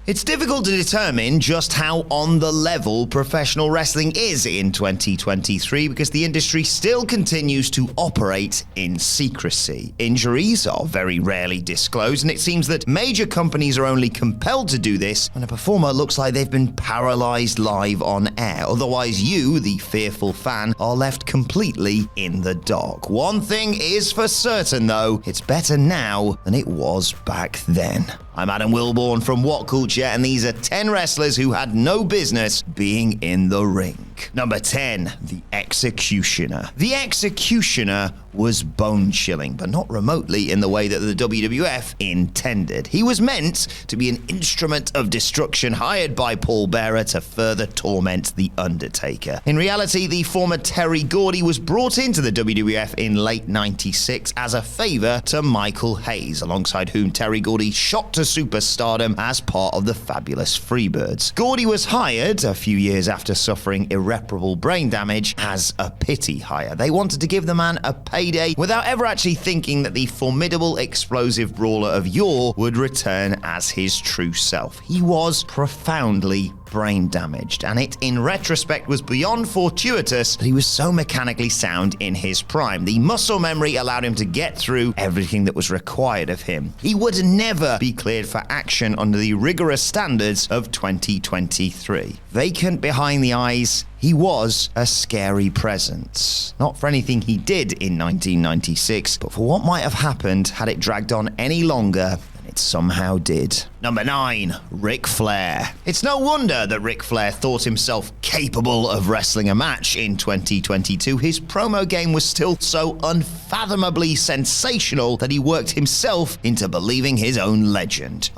It's difficult to determine just how on the level professional wrestling is in 2023 because the industry still continues to operate in secrecy. Injuries are very rarely disclosed, and it seems that major companies are only compelled to do this when a performer looks like they've been paralyzed live on air. Otherwise, you, the fearful fan, are left completely in the dark. One thing is for certain, though, it's better now than it was back then. I'm Adam Wilborn from What Culture, and these are 10 wrestlers who had no business being in the ring. Number 10, The Executioner. The Executioner was bone-chilling, but not remotely in the way that the WWF intended. He was meant to be an instrument of destruction hired by Paul Bearer to further torment The Undertaker. In reality, the former Terry Gordy was brought into the WWF in late '96 as a favor to Michael Hayes, alongside whom Terry Gordy shot to superstardom as part of the Fabulous Freebirds. Gordy was hired a few years after suffering irreparable brain damage as a pity hire. They wanted to give the man a payday without ever actually thinking that the formidable explosive brawler of yore would return as his true self. He was profoundly brain damaged, and it in retrospect was beyond fortuitous that he was so mechanically sound in his prime. The muscle memory allowed him to get through everything that was required of him. He would never be cleared for action under the rigorous standards of 2023. Vacant behind the eyes, he was a scary presence. Not for anything he did in 1996, but for what might have happened had it dragged on any longer than it somehow did. Number 9, Ric Flair. It's no wonder that Ric Flair thought himself capable of wrestling a match in 2022. His promo game was still so unfathomably sensational that he worked himself into believing his own legend.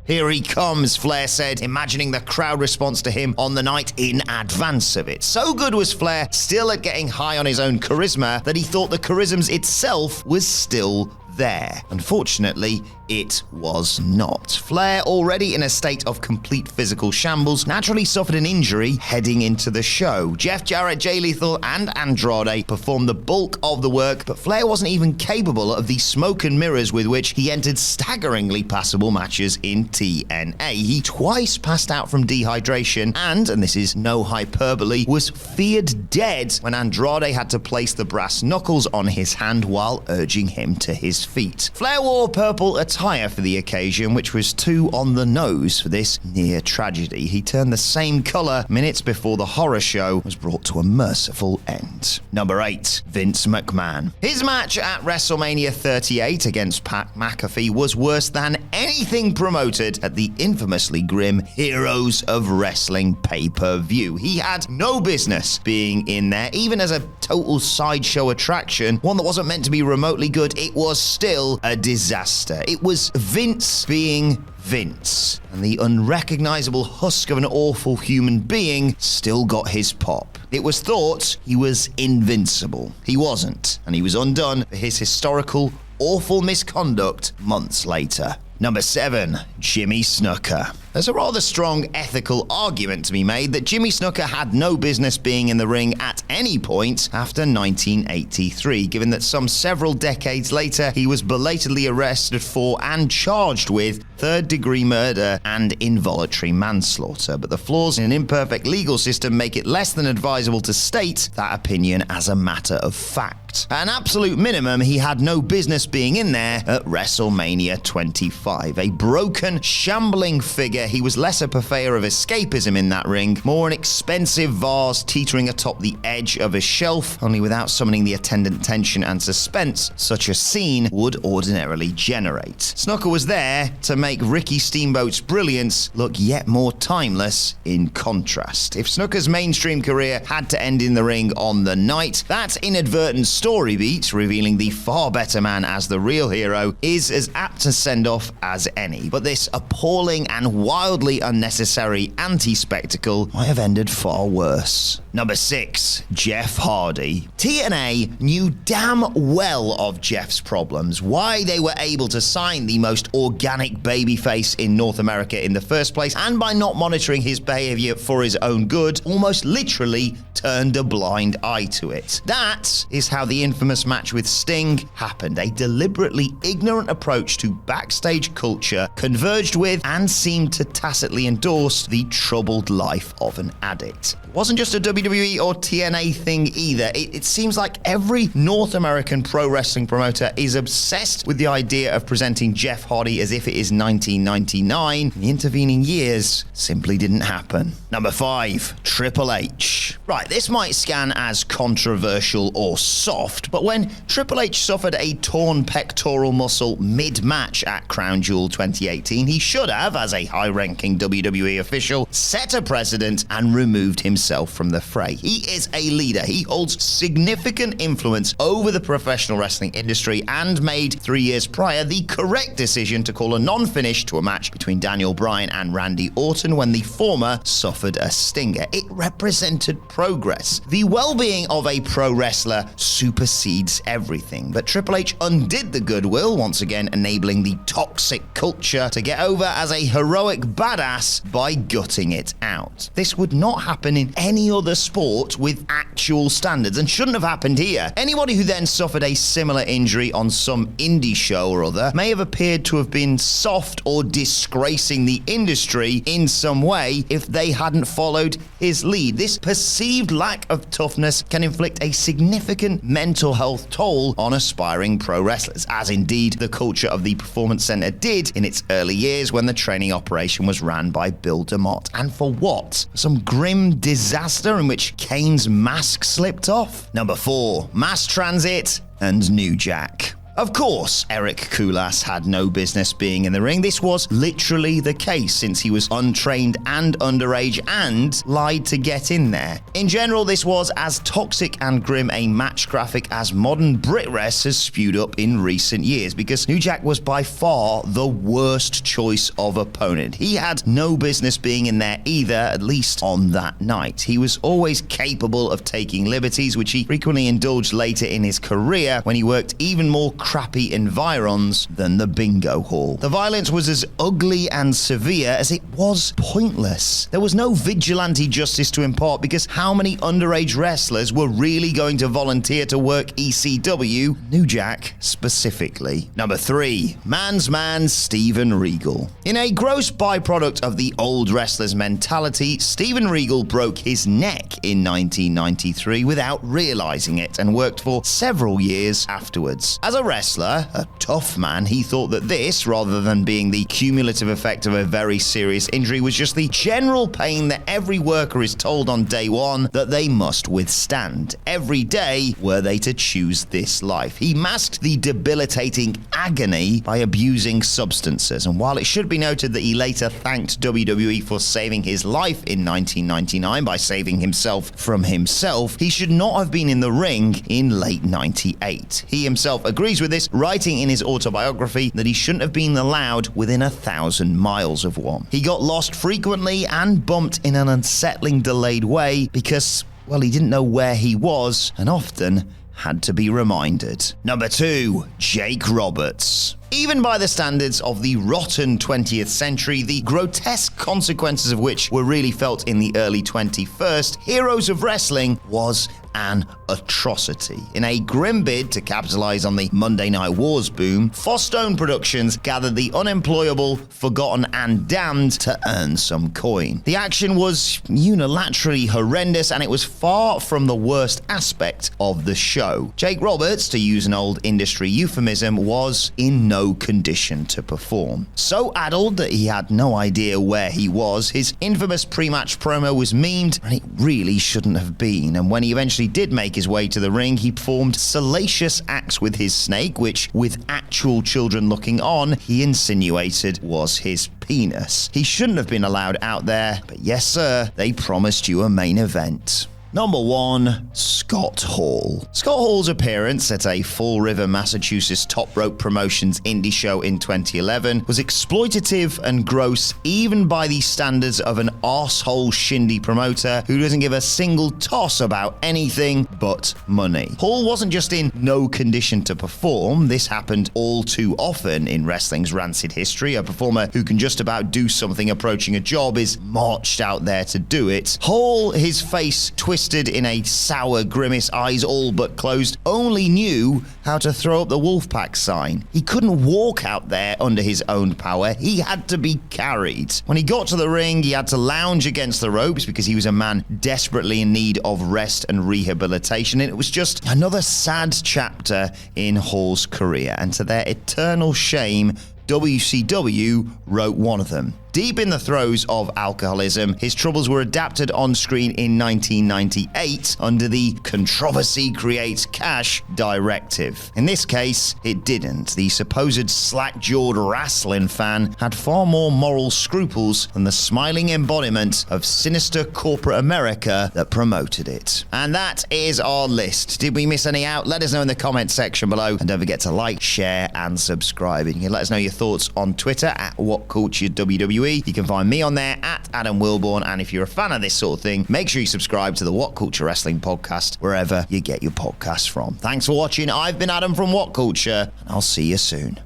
Here he comes, Flair said, imagining the crowd response to him on the night in advance of it. So good was Flair still at getting high on his own charisma that he thought the charisma itself was still there. Unfortunately, it was not. Flair, already in a state of complete physical shambles, naturally suffered an injury heading into the show. Jeff Jarrett, Jay Lethal, and Andrade performed the bulk of the work, but Flair wasn't even capable of the smoke and mirrors with which he entered staggeringly passable matches in TNA. He twice passed out from dehydration and this is no hyperbole, was feared dead when Andrade had to place the brass knuckles on his hand while urging him to his feet. Flair wore purple attire for the occasion, which was too on the nose for this near tragedy. He turned the same color minutes before the horror show was brought to a merciful end. Number 8, Vince McMahon. His match at WrestleMania 38 against Pat McAfee was worse than anything promoted at the infamously grim Heroes of Wrestling pay-per-view. He had no business being in there, even as a total sideshow attraction, one that wasn't meant to be remotely good. It was still a disaster. It was Vince being Vince, and the unrecognizable husk of an awful human being still got his pop. It was thought he was invincible. He wasn't, and he was undone for his historical, awful misconduct months later. Number 7, Jimmy Snuka. There's a rather strong ethical argument to be made that Jimmy Snuka had no business being in the ring at any point after 1983, given that some several decades later he was belatedly arrested for and charged with third-degree murder and involuntary manslaughter. But the flaws in an imperfect legal system make it less than advisable to state that opinion as a matter of fact. At an absolute minimum, he had no business being in there at WrestleMania 25. A broken, shambling figure, he was less a purveyor of escapism in that ring, more an expensive vase teetering atop the edge of a shelf, only without summoning the attendant tension and suspense such a scene would ordinarily generate. Snuka was there to make Ricky Steamboat's brilliance look yet more timeless in contrast. If Snuka's mainstream career had to end in the ring on the night, that inadvertent story beat, revealing the far better man as the real hero, is as apt a send-off as any. But this appalling and wildly unnecessary anti-spectacle might have ended far worse. Number 6, Jeff Hardy. TNA knew damn well of Jeff's problems, why they were able to sign the most organic babyface in North America in the first place, and by not monitoring his behavior for his own good, almost literally turned a blind eye to it. That is how the infamous match with Sting happened. A deliberately ignorant approach to backstage culture converged with and seemed to tacitly endorse the troubled life of an addict. It wasn't just a WWE or TNA thing either. It seems like every North American pro wrestling promoter is obsessed with the idea of presenting Jeff Hardy as if it is 1999. The intervening years simply didn't happen. Number 5, Triple H. Right, this might scan as controversial or soft, but when Triple H suffered a torn pectoral muscle mid-match at Crown Jewel 2018, he should have, as a high-ranking WWE official, set a precedent and removed himself from the fray. He is a leader. He holds significant influence over the professional wrestling industry and made 3 years prior the correct decision to call a non-finish to a match between Daniel Bryan and Randy Orton when the former suffered a stinger. It represented progress. The well-being of a pro wrestler supersedes everything, but Triple H undid the goodwill, once again enabling the toxic culture to get over as a heroic badass by gutting it out. This would not happen in any other sport with actual standards and shouldn't have happened here. Anybody who then suffered a similar injury on some indie show or other may have appeared to have been soft or disgracing the industry in some way if they hadn't followed his lead. This perceived lack of toughness can inflict a significant mental health toll on aspiring pro wrestlers, as indeed the culture of the Performance Center did in its early years when the training operation was ran by Bill DeMott. And for what? Some grim disaster in which Kane's mask slipped off? Number 4, Mass Transit and New Jack. Of course, Eric Koulas had no business being in the ring. This was literally the case since he was untrained and underage and lied to get in there. In general, this was as toxic and grim a match graphic as modern BritWres has spewed up in recent years, because New Jack was by far the worst choice of opponent. He had no business being in there either, at least on that night. He was always capable of taking liberties, which he frequently indulged later in his career when he worked even more crappy environs than the bingo hall. The violence was as ugly and severe as it was pointless. There was no vigilante justice to impart, because how many underage wrestlers were really going to volunteer to work ECW? New Jack specifically. Number 3, man's man Steven Regal. In a gross byproduct of the old wrestler's mentality, Steven Regal broke his neck in 1993 without realizing it and worked for several years afterwards. As a wrestler, a tough man, he thought that this, rather than being the cumulative effect of a very serious injury, was just the general pain that every worker is told on day one that they must withstand every day were they to choose this life. He masked the debilitating agony by abusing substances, and while it should be noted that he later thanked WWE for saving his life in 1999 by saving himself from himself, he should not have been in the ring in late 98. He himself agrees with this, writing in his autobiography that he shouldn't have been allowed within 1,000 miles of one. He got lost frequently and bumped in an unsettling, delayed way because, well, he didn't know where he was and often had to be reminded. Number 2, Jake Roberts. Even by the standards of the rotten 20th century, the grotesque consequences of which were really felt in the early 21st, Heroes of Wrestling was an atrocity. In a grim bid to capitalize on the Monday Night Wars boom, Fostone Productions gathered the unemployable, forgotten, and damned to earn some coin. The action was unilaterally horrendous, and it was far from the worst aspect of the show. Jake Roberts, to use an old industry euphemism, was in no condition to perform. So addled that he had no idea where he was, his infamous pre-match promo was memed, and it really shouldn't have been, and when he eventually did make his way to the ring, he performed salacious acts with his snake, which, with actual children looking on, he insinuated was his penis. He shouldn't have been allowed out there, but yes sir, they promised you a main event. Number 1, Scott Hall. Scott Hall's appearance at a Fall River, Massachusetts Top Rope Promotions indie show in 2011 was exploitative and gross even by the standards of an arsehole shindy promoter who doesn't give a single toss about anything but money. Hall wasn't just in no condition to perform, this happened all too often in wrestling's rancid history. A performer who can just about do something approaching a job is marched out there to do it. Hall, his face twisted in a sour grimace, eyes all but closed, only knew how to throw up the Wolfpack sign. He couldn't walk out there under his own power, he had to be carried. When he got to the ring, he had to lounge against the ropes because he was a man desperately in need of rest and rehabilitation, and it was just another sad chapter in Hall's career, and to their eternal shame, WCW wrote one of them. Deep in the throes of alcoholism, his troubles were adapted on screen in 1998 under the Controversy Creates Cash directive. In this case, it didn't. The supposed slack-jawed wrestling fan had far more moral scruples than the smiling embodiment of sinister corporate America that promoted it. And that is our list. Did we miss any out? Let us know in the comment section below, and don't forget to like, share, and subscribe. And you can let us know your thoughts on Twitter at WhatCultureWWE. You can find me on there at Adam Wilborn, and if you're a fan of this sort of thing, make sure you subscribe to the What Culture Wrestling podcast wherever you get your podcasts from. Thanks for watching. I've been Adam from What Culture, and I'll see you soon.